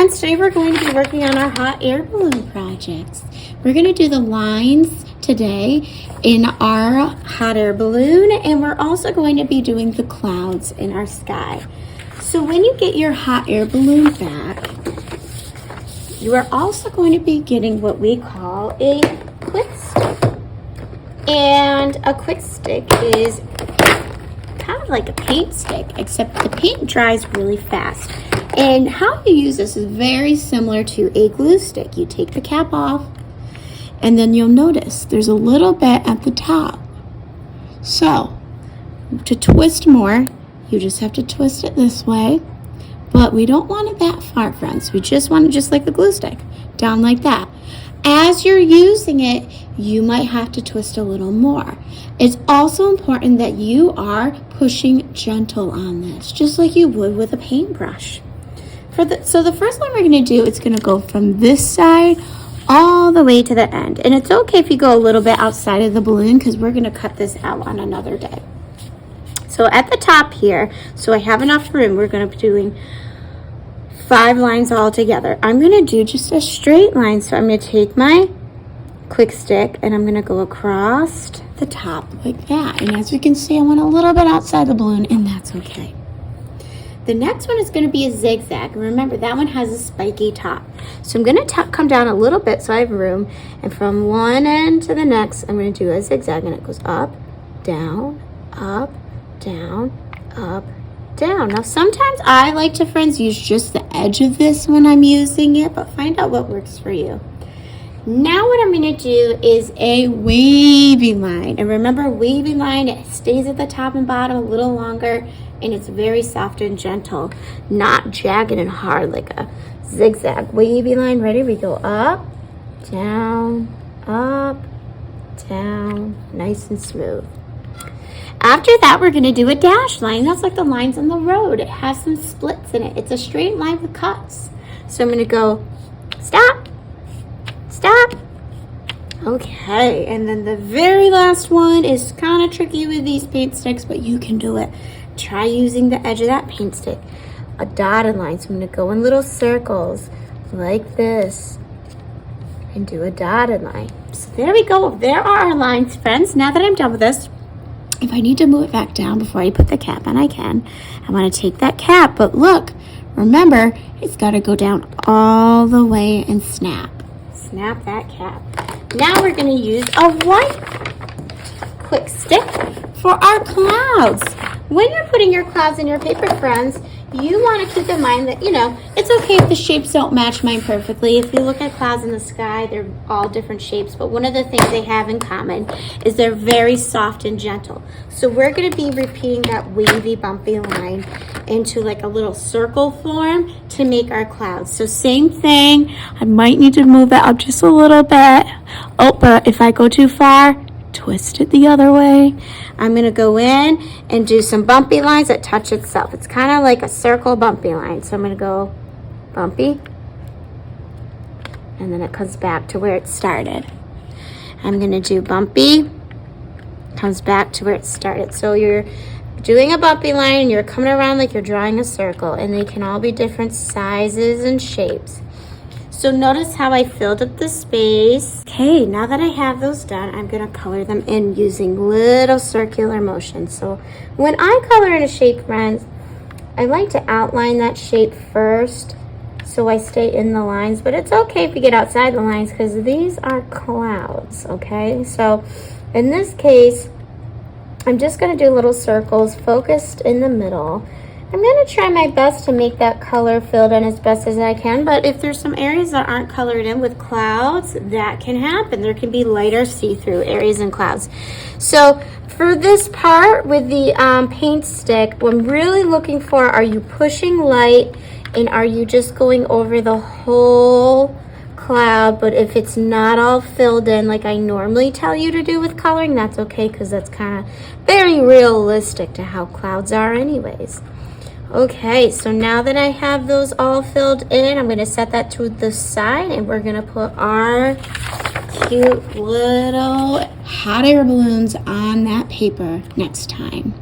friends, today we're going to be working on our hot air balloon projects. We're going to do the lines today in our hot air balloon, and we're also going to be doing the clouds in our sky. So when you get your hot air balloon back, you are also going to be getting what we call a quick stick. And a quick stick is kind of like a paint stick, except the paint dries really fast. And how you use this is very similar to a glue stick. You take the cap off, and then you'll notice there's a little bit at the top. So, to twist more, you just have to twist it this way. But we don't want it that far, friends. We just want it just like the glue stick, down like that. As you're using it, you might have to twist a little more. It's also important that you are pushing gentle on this, just like you would with a paintbrush. So the first one we're going to do is going to go from this side all the way to the end. And it's okay if you go a little bit outside of the balloon because we're going to cut this out on another day. So at the top here, so I have enough room, we're going to be doing 5 lines all together. I'm going to do just a straight line. So I'm going to take my quick stick and I'm going to go across the top like that. And as you can see, I went a little bit outside the balloon, and that's okay. The next one is going to be a zigzag. Remember, that one has a spiky top. So I'm going to come down a little bit so I have room. And from one end to the next, I'm going to do a zigzag. And it goes up, down, up, down, up, down. Now, sometimes I like to, friends, use just the edge of this when I'm using it. But find out what works for you. Now what I'm going to do is a wavy line. And remember, wavy line, it stays at the top and bottom a little longer. And it's very soft and gentle, not jagged and hard like a zigzag. Wavy line, ready? We go up, down, nice and smooth. After that, we're gonna do a dash line. That's like the lines on the road. It has some splits in it. It's a straight line with cuts. So I'm gonna go stop, stop. Okay, and then the very last one is kind of tricky with these paint sticks, but you can do it. Try using the edge of that paint stick, a dotted line. So I'm going to go in little circles like this and do a dotted line. So there we go. There are our lines, friends. Now that I'm done with this, if I need to move it back down before I put the cap on, I can. I want to take that cap, but look, remember, it's got to go down all the way and snap. Snap that cap. Now we're going to use a white quick stick for our clouds. When you're putting your clouds in your paper, friends, you want to keep in mind that, it's okay if the shapes don't match mine perfectly. If you look at clouds in the sky, they're all different shapes. But one of the things they have in common is they're very soft and gentle. So we're going to be repeating that wavy, bumpy line into like a little circle form to make our clouds. So same thing. I might need to move that up just a little bit. Oh, but if I go too far, twist it the other way. I'm going to go in and do some bumpy lines that touch itself. It's kind of like a circle bumpy line. So I'm going to go bumpy, and then it comes back to where it started. I'm going to do bumpy, comes back to where it started. So you're doing a bumpy line and you're coming around like you're drawing a circle, and they can all be different sizes and shapes. So notice how I filled up the space. Okay, now that I have those done, I'm gonna color them in using little circular motions. So when I color in a shape, friends, I like to outline that shape first so I stay in the lines, but it's okay if you get outside the lines because these are clouds, okay? So in this case, I'm just gonna do little circles focused in the middle. I'm going to try my best to make that color filled in as best as I can, but if there's some areas that aren't colored in with clouds, that can happen. There can be lighter see-through areas in clouds. So for this part with the paint stick, what I'm really looking for, are you pushing light and are you just going over the whole cloud? But if it's not all filled in like I normally tell you to do with coloring, that's okay because that's kind of very realistic to how clouds are anyways. Okay, so now that I have those all filled in, I'm going to set that to the side, and we're going to put our cute little hot air balloons on that paper next time.